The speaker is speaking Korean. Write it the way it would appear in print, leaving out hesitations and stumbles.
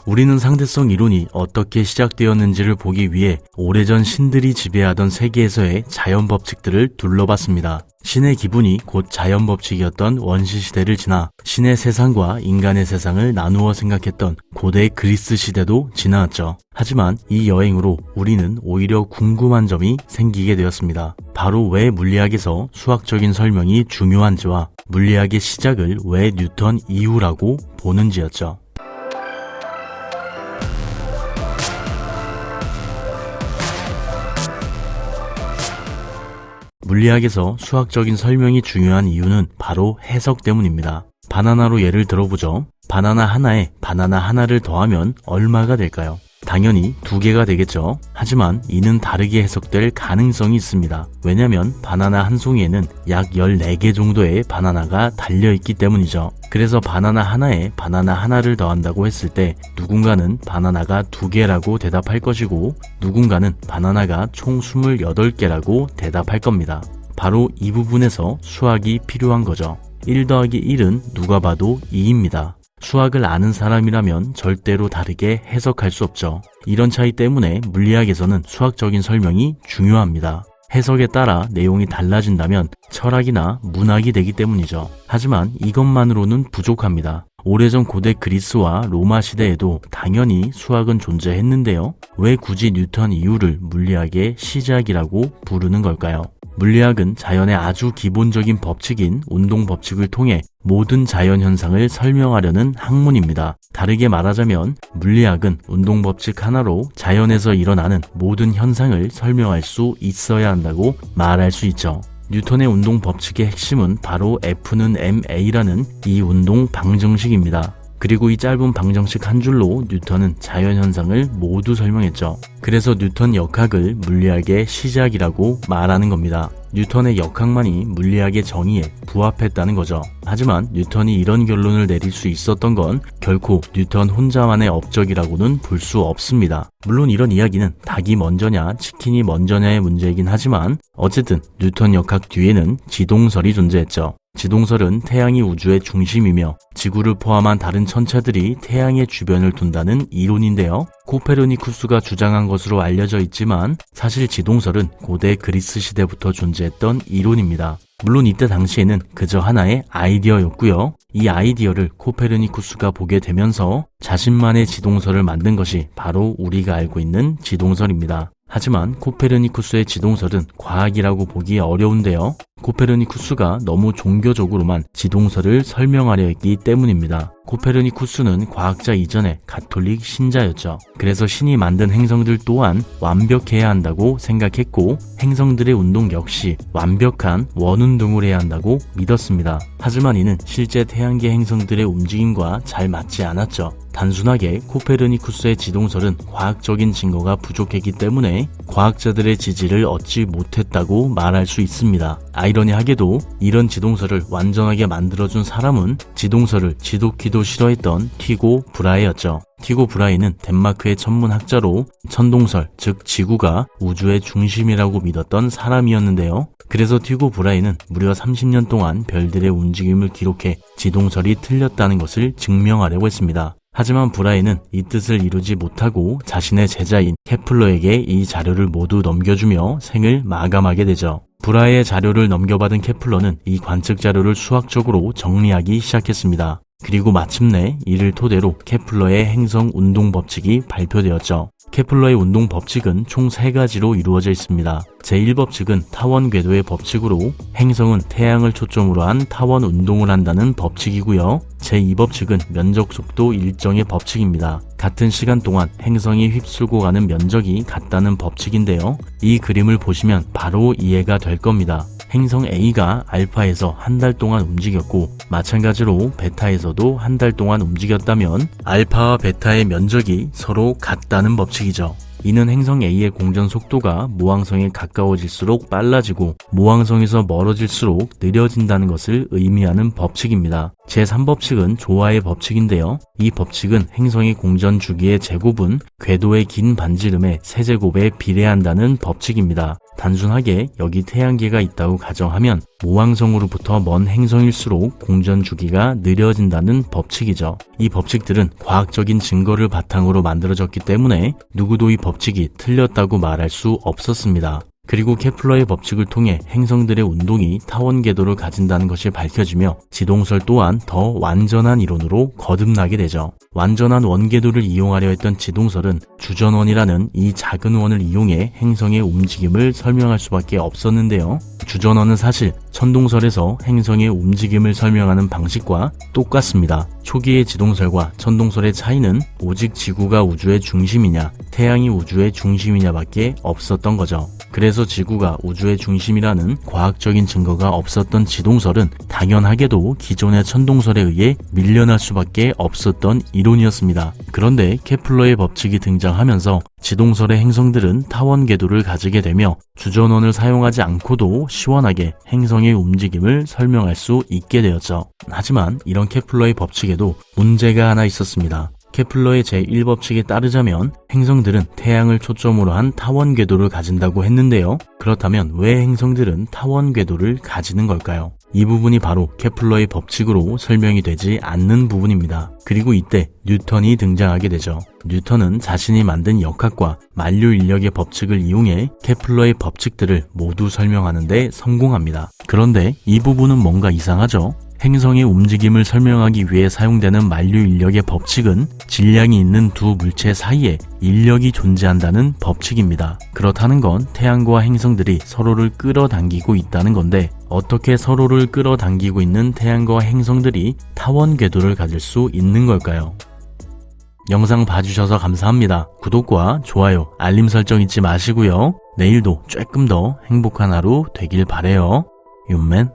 우리는 상대성 이론이 어떻게 시작되었는지를 보기 위해 오래전 신들이 지배하던 세계에서의 자연 법칙들을 둘러봤습니다. 신의 기분이 곧 자연 법칙이었던 원시 시대를 지나 신의 세상과 인간의 세상을 나누어 생각했던 고대 그리스 시대도 지나왔죠. 하지만 이 여행으로 우리는 오히려 궁금한 점이 생기게 되었습니다. 바로 왜 물리학에서 수학적인 설명이 중요한지와 물리학의 시작을 왜 뉴턴 이후라고 보는지였죠. 물리학에서 수학적인 설명이 중요한 이유는 바로 해석 때문입니다. 바나나로 예를 들어보죠. 바나나 하나에 바나나 하나를 더하면 얼마가 될까요? 당연히 2개가 되겠죠. 하지만 이는 다르게 해석될 가능성이 있습니다. 왜냐면 바나나 한 송이에는 약 14개 정도의 바나나가 달려있기 때문이죠. 그래서 바나나 하나에 바나나 하나를 더한다고 했을 때 누군가는 바나나가 2개라고 대답할 것이고 누군가는 바나나가 총 28개라고 대답할 겁니다. 바로 이 부분에서 수학이 필요한 거죠. 1 더하기 1은 누가 봐도 2입니다. 수학을 아는 사람이라면 절대로 다르게 해석할 수 없죠. 이런 차이 때문에 물리학에서는 수학적인 설명이 중요합니다. 해석에 따라 내용이 달라진다면 철학이나 문학이 되기 때문이죠. 하지만 이것만으로는 부족합니다. 오래전 고대 그리스와 로마 시대에도 당연히 수학은 존재했는데요. 왜 굳이 뉴턴 이후를 물리학의 시작이라고 부르는 걸까요? 물리학은 자연의 아주 기본적인 법칙인 운동 법칙을 통해 모든 자연 현상을 설명하려는 학문입니다. 다르게 말하자면 물리학은 운동 법칙 하나로 자연에서 일어나는 모든 현상을 설명할 수 있어야 한다고 말할 수 있죠. 뉴턴의 운동 법칙의 핵심은 바로 F는 ma라는 이 운동 방정식입니다. 그리고 이 짧은 방정식 한 줄로 뉴턴은 자연현상을 모두 설명했죠. 그래서 뉴턴 역학을 물리학의 시작이라고 말하는 겁니다. 뉴턴의 역학만이 물리학의 정의에 부합했다는 거죠. 하지만 뉴턴이 이런 결론을 내릴 수 있었던 건 결코 뉴턴 혼자만의 업적이라고는 볼 수 없습니다. 물론 이런 이야기는 닭이 먼저냐 치킨이 먼저냐의 문제이긴 하지만 어쨌든 뉴턴 역학 뒤에는 지동설이 존재했죠. 지동설은 태양이 우주의 중심이며 지구를 포함한 다른 천체들이 태양의 주변을 돈다는 이론인데요. 코페르니쿠스가 주장한 것으로 알려져 있지만 사실 지동설은 고대 그리스 시대부터 존재했던 이론입니다. 물론 이때 당시에는 그저 하나의 아이디어였고요. 이 아이디어를 코페르니쿠스가 보게 되면서 자신만의 지동설을 만든 것이 바로 우리가 알고 있는 지동설입니다. 하지만 코페르니쿠스의 지동설은 과학이라고 보기 어려운데요. 코페르니쿠스가 너무 종교적으로만 지동설을 설명하려 했기 때문입니다. 코페르니쿠스는 과학자 이전에 가톨릭 신자였죠. 그래서 신이 만든 행성들 또한 완벽해야 한다고 생각했고 행성들의 운동 역시 완벽한 원운동을 해야 한다고 믿었습니다. 하지만 이는 실제 태양계 행성들의 움직임과 잘 맞지 않았죠. 단순하게 코페르니쿠스의 지동설은 과학적인 증거가 부족했기 때문에 과학자들의 지지를 얻지 못했다고 말할 수 있습니다. 아이러니하게도 이런 지동설을 완전하게 만들어준 사람은 지동설을 지독히도 싫어했던 티고 브라헤였죠. 티고 브라헤는 덴마크의 천문학자로 천동설, 즉 지구가 우주의 중심이라고 믿었던 사람이었는데요. 그래서 티고 브라헤는 무려 30년 동안 별들의 움직임을 기록해 지동설이 틀렸다는 것을 증명하려고 했습니다. 하지만 브라헤는 이 뜻을 이루지 못하고 자신의 제자인 케플러에게 이 자료를 모두 넘겨주며 생을 마감하게 되죠. 브라헤의 자료를 넘겨받은 케플러는 이 관측 자료를 수학적으로 정리하기 시작했습니다. 그리고 마침내 이를 토대로 케플러의 행성 운동 법칙이 발표되었죠. 케플러의 운동 법칙은 총 3가지로 이루어져 있습니다. 제1법칙은 타원 궤도의 법칙으로 행성은 태양을 초점으로 한 타원 운동을 한다는 법칙이고요. 제2법칙은 면적 속도 일정의 법칙입니다. 같은 시간 동안 행성이 휩쓸고 가는 면적이 같다는 법칙인데요. 이 그림을 보시면 바로 이해가 될 겁니다. 행성 A가 알파에서 한 달 동안 움직였고 마찬가지로 베타에서도 한 달 동안 움직였다면 알파와 베타의 면적이 서로 같다는 법칙이죠. 이는 행성 A의 공전 속도가 모항성에 가까워질수록 빨라지고 모항성에서 멀어질수록 느려진다는 것을 의미하는 법칙입니다. 제3법칙은 조화의 법칙인데요. 이 법칙은 행성의 공전 주기의 제곱은 궤도의 긴 반지름의 세제곱에 비례한다는 법칙입니다. 단순하게 여기 태양계가 있다고 가정하면 모항성으로부터 먼 행성일수록 공전 주기가 느려진다는 법칙이죠. 이 법칙들은 과학적인 증거를 바탕으로 만들어졌기 때문에 누구도 이 법칙이 틀렸다고 말할 수 없었습니다. 그리고 케플러의 법칙을 통해 행성들의 운동이 타원 궤도를 가진다는 것이 밝혀지며 지동설 또한 더 완전한 이론으로 거듭나게 되죠. 완전한 원궤도를 이용하려 했던 지동설은 주전원이라는 이 작은 원을 이용해 행성의 움직임을 설명할 수밖에 없었는데요. 주전원은 사실 천동설에서 행성의 움직임을 설명하는 방식과 똑같습니다. 초기의 지동설과 천동설의 차이는 오직 지구가 우주의 중심이냐, 태양이 우주의 중심이냐밖에 없었던 거죠. 그래서 지구가 우주의 중심이라는 과학적인 증거가 없었던 지동설은 당연하게도 기존의 천동설에 의해 밀려날 수밖에 없었던 이론이었습니다. 그런데 케플러의 법칙이 등장하면서 지동설의 행성들은 타원 궤도를 가지게 되며 주전원을 사용하지 않고도 시원하게 행성의 움직임을 설명할 수 있게 되었죠. 하지만 이런 케플러의 법칙에도 문제가 하나 있었습니다. 케플러의 제1법칙에 따르자면 행성들은 태양을 초점으로 한 타원 궤도를 가진다고 했는데요. 그렇다면 왜 행성들은 타원 궤도를 가지는 걸까요? 이 부분이 바로 케플러의 법칙으로 설명이 되지 않는 부분입니다. 그리고 이때 뉴턴이 등장하게 되죠. 뉴턴은 자신이 만든 역학과 만류 인력의 법칙을 이용해 케플러의 법칙들을 모두 설명하는 데 성공합니다. 그런데 이 부분은 뭔가 이상하죠? 행성의 움직임을 설명하기 위해 사용되는 만류 인력의 법칙은 질량이 있는 두 물체 사이에 인력이 존재한다는 법칙입니다. 그렇다는 건 태양과 행성들이 서로를 끌어당기고 있다는 건데 어떻게 서로를 끌어당기고 있는 태양과 행성들이 타원 궤도를 가질 수 있는 걸까요? 영상 봐주셔서 감사합니다. 구독과 좋아요, 알림 설정 잊지 마시고요. 내일도 조금 더 행복한 하루 되길 바래요. 윤맨